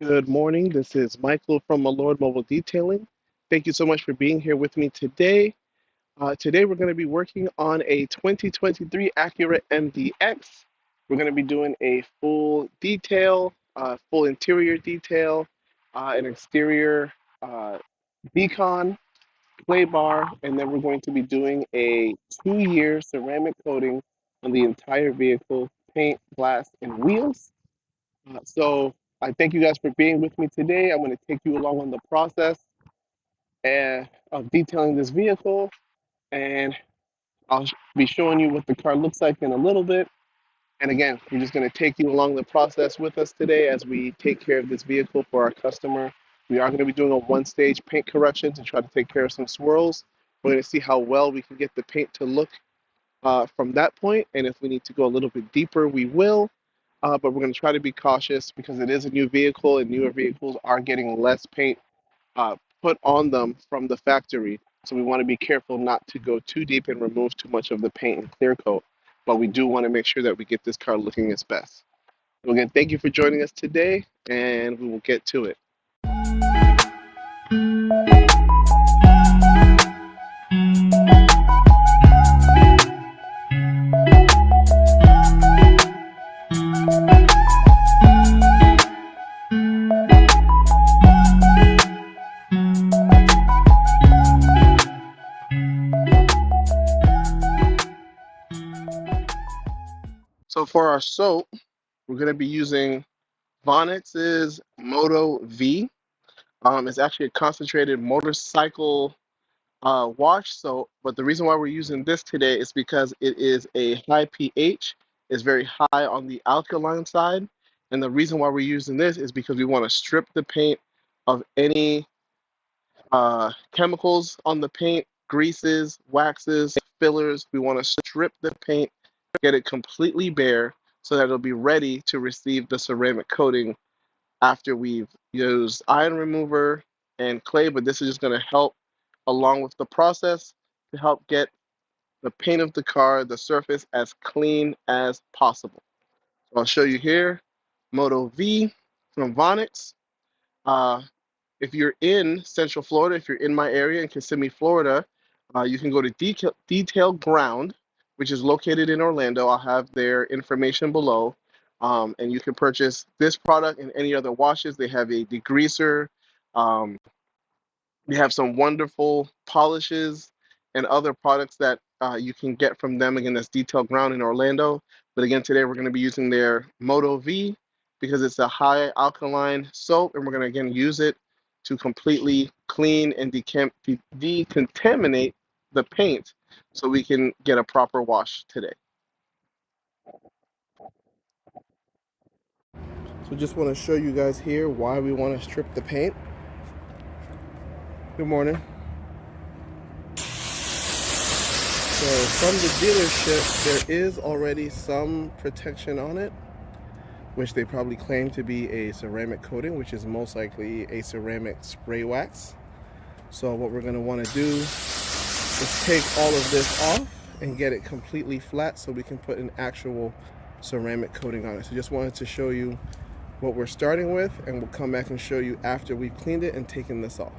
Good morning. This is Michael from Milord Mobile Detailing. Thank you so much for being here with me today. Today we're going to be working on a 2023 Acura MDX. We're going to be doing a full detail, full interior detail, an exterior decon, play bar, and then we're going to be doing a 2-year ceramic coating on the entire vehicle, paint, glass, and wheels. So I thank you guys for being with me today. I'm going to take you along on the process of detailing this vehicle, and I'll be showing you what the car looks like in a little bit. And again, we're just going to take you along the process with us today as we take care of this vehicle for our customer. We are going to be doing a one-stage paint correction to try to take care of some swirls. We're going to see how well we can get the paint to look from that point, and if we need to go a little bit deeper, we will. But we're going to try to be cautious because it is a new vehicle, and newer vehicles are getting less paint put on them from the factory. So we want to be careful not to go too deep and remove too much of the paint and clear coat. But we do want to make sure that we get this car looking its best. So again, thank you for joining us today, and we will get to it. So for our soap, we're going to be using Vonix's Moto V. It's actually a concentrated motorcycle wash soap, but the reason why we're using this today is because it is a high pH. It's very high on the alkaline side, and the reason why we're using this is because we want to strip the paint of any chemicals on the paint, greases, waxes, fillers. We want to strip the paint, get it completely bare so that it'll be ready to receive the ceramic coating after we've used iron remover and clay. But this is just going to help along with the process to help get the paint of the car, the surface, as clean as possible. So I'll show you here, Moto V from Vonix. If you're in Central Florida, if you're in my area in Kissimmee, Florida, you can go to Detail Ground, which is located in Orlando. I'll have their information below. And you can purchase this product and any other washes. They have a degreaser. They have some wonderful polishes and other products that you can get from them. Again, that's Detail Ground in Orlando. But again, today we're going to be using their Moto V because it's a high alkaline soap, and we're going to again use it to completely clean and decontaminate the paint so we can get a proper wash today. So just want to show you guys here why we want to strip the paint. Good morning. So from the dealership, there is already some protection on it, which they probably claim to be a ceramic coating, which is most likely a ceramic spray wax. So what we're going to want to do is take all of this off and get it completely flat so we can put an actual ceramic coating on it. So just wanted to show you what we're starting with, and we'll come back and show you after we've cleaned it and taken this off.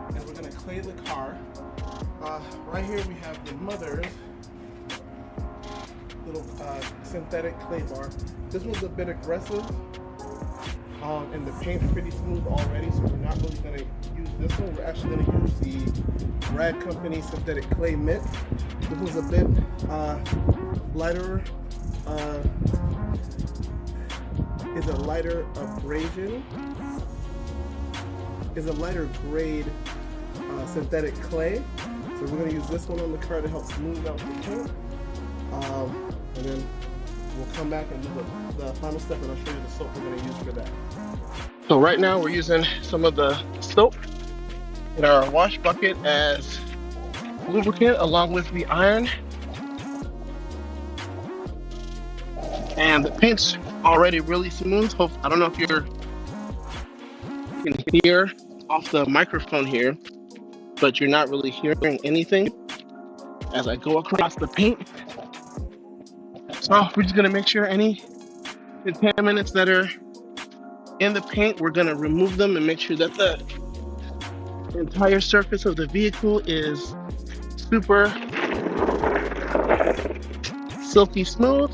And we're going to clay the car. Right here we have the mother's little synthetic clay bar. This one's a bit aggressive, and the paint's pretty smooth already, so we're not really going to use this one. We're actually going to use the Rag Company synthetic clay mitt. This one's a bit lighter. Is a lighter abrasion. Is a lighter grade synthetic clay. So we're going to use this one on the car to help smooth out the paint. And then we'll come back and do the final step, and I'll show you the soap we're going to use for that. So right now we're using some of the soap in our wash bucket as lubricant along with the iron. And the paint's already really smooth. I don't know if you can hear off the microphone here, but you're not really hearing anything as I go across the paint. So we're just gonna make sure any contaminants that are in the paint, we're gonna remove them and make sure that the entire surface of the vehicle is super silky smooth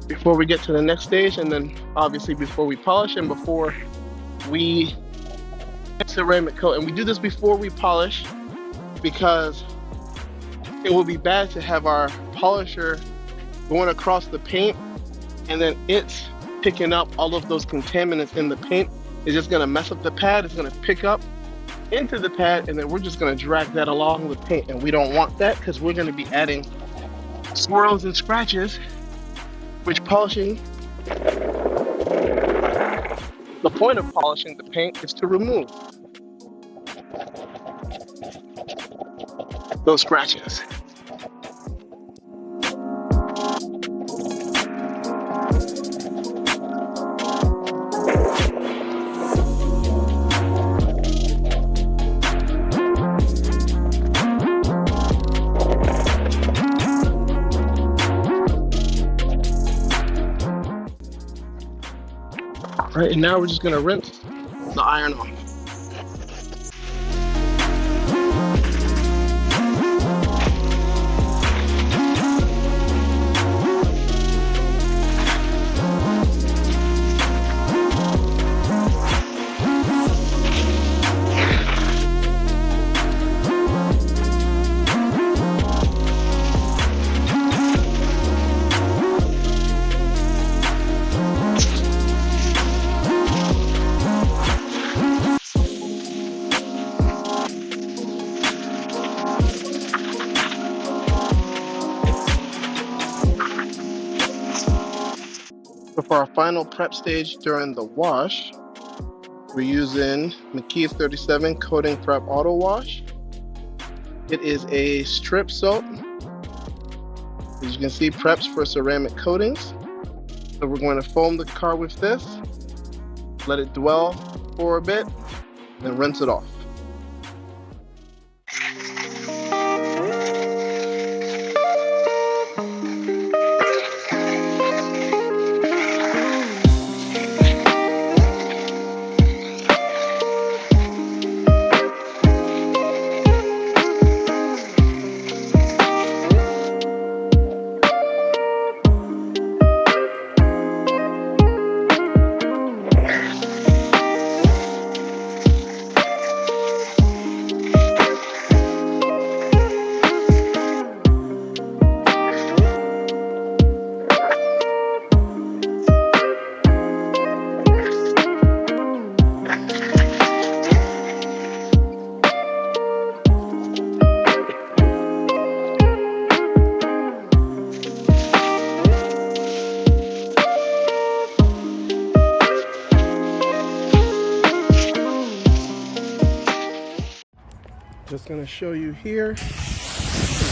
before we get to the next stage, and then obviously before we polish and before we ceramic coat. And we do this before we polish because it will be bad to have our polisher going across the paint and then it's picking up all of those contaminants in the paint. It's just going to mess up the pad. It's going to pick up into the pad, and then we're just going to drag that along the paint, and we don't want that because we're going to be adding swirls and scratches, which polishing, the point of polishing the paint is to remove those scratches. All right, and now we're just going to rinse the iron off. So for our final prep stage during the wash, we're using McKee's 37 Coating Prep Auto Wash. It is a strip soap. As you can see, preps for ceramic coatings. So we're going to foam the car with this, let it dwell for a bit, and rinse it off. Just going to show you here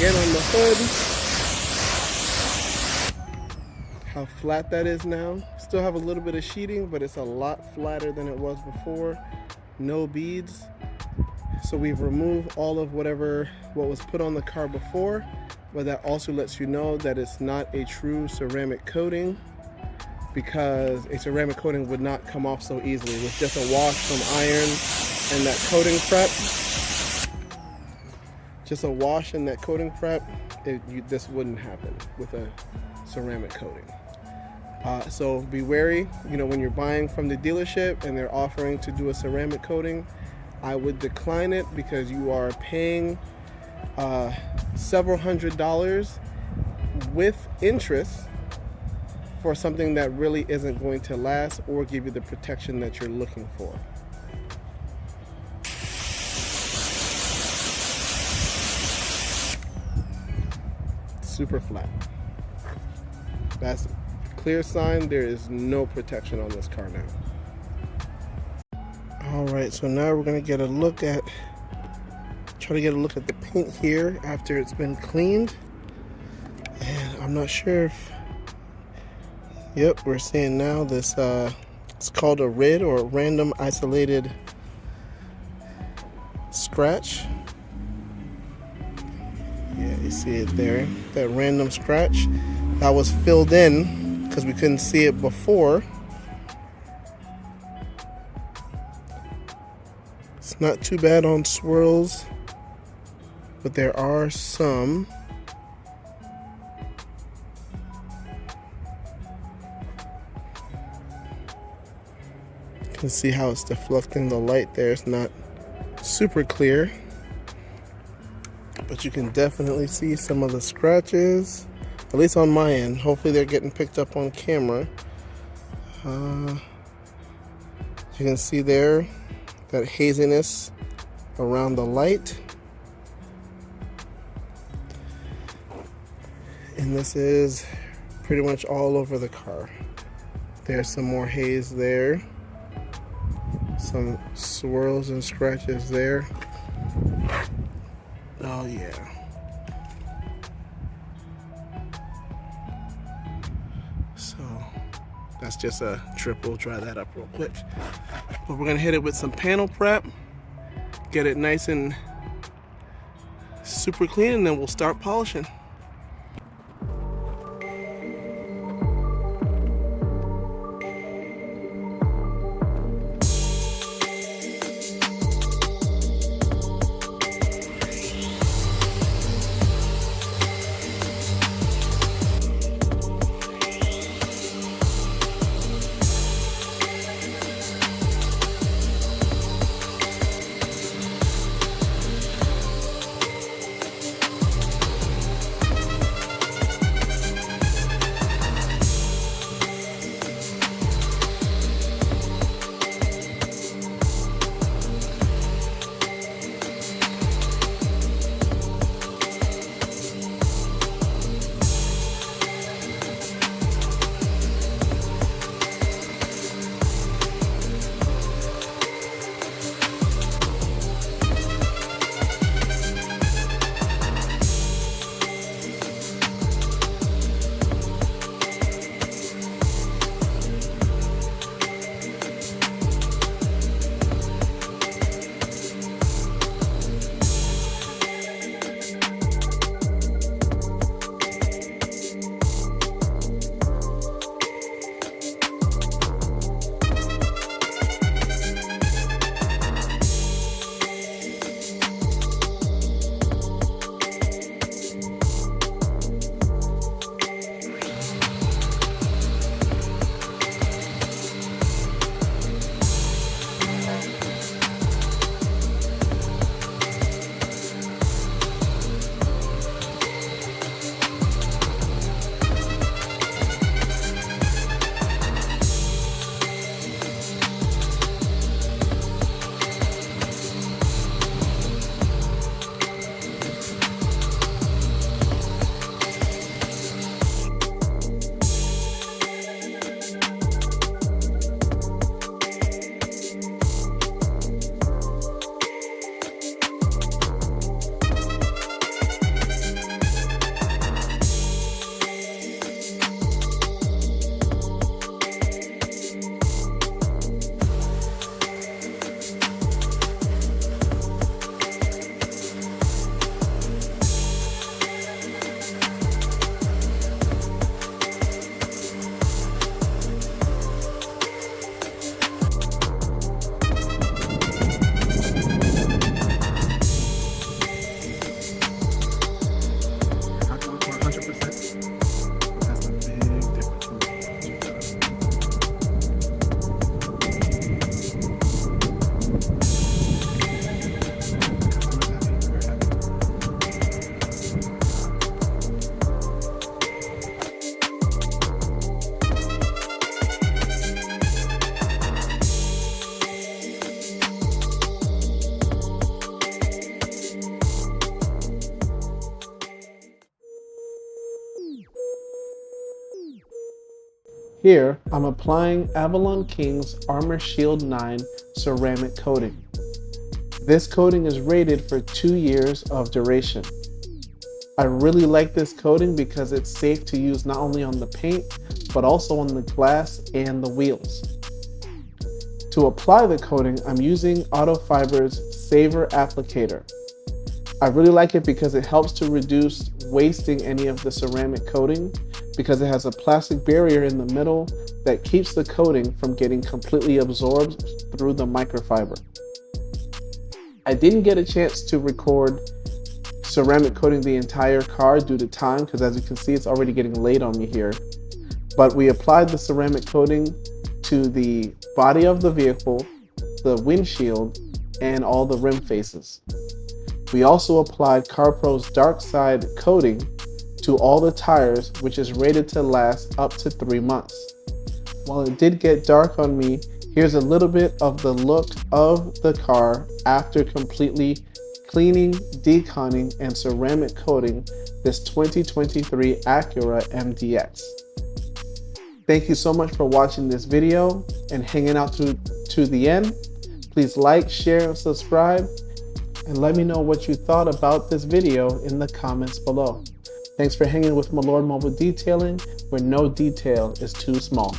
again on the hood. How flat that is now. Still have a little bit of sheeting, but it's a lot flatter than it was before. No beads. So we've removed all of what was put on the car before, but that also lets you know that it's not a true ceramic coating, because a ceramic coating would not come off so easily. With just a wash from iron and that coating prep, just a wash and that coating prep, this wouldn't happen with a ceramic coating. So be wary, when you're buying from the dealership and they're offering to do a ceramic coating, I would decline it, because you are paying several $100s with interest for something that really isn't going to last or give you the protection that you're looking for. Super flat. That's a clear sign there is no protection on this car now. Alright, so now we're going to try to get a look at the paint here after it's been cleaned. And I'm not sure if, yep, we're seeing now this, it's called a RID, or random isolated scratch. Yeah, you see it there, that random scratch. That was filled in because we couldn't see it before. It's not too bad on swirls, but there are some. You can see how it's deflecting the light there. It's not super clear, but you can definitely see some of the scratches, at least on my end. Hopefully they're getting picked up on camera. You can see there that haziness around the light. And this is pretty much all over the car. There's some more haze there. Some swirls and scratches there. Oh yeah. So that's just a trip. We'll dry that up real quick. But we're gonna hit it with some panel prep, get it nice and super clean, and then we'll start polishing. Here, I'm applying Avalon King's Armor Shield 9 ceramic coating. This coating is rated for 2 years of duration. I really like this coating because it's safe to use not only on the paint, but also on the glass and the wheels. To apply the coating, I'm using Autofiber's Saver Applicator. I really like it because it helps to reduce wasting any of the ceramic coating because it has a plastic barrier in the middle that keeps the coating from getting completely absorbed through the microfiber. I didn't get a chance to record ceramic coating the entire car due to time because as you can see it's already getting late on me here. But we applied the ceramic coating to the body of the vehicle, the windshield, and all the rim faces. We also applied CarPro's Dark Side coating to all the tires, which is rated to last up to 3 months. While it did get dark on me, here's a little bit of the look of the car after completely cleaning, deconning, and ceramic coating this 2023 Acura MDX. Thank you so much for watching this video and hanging out to the end. Please like, share, and subscribe, and let me know what you thought about this video in the comments below. Thanks for hanging with Milord Mobile Detailing, where no detail is too small.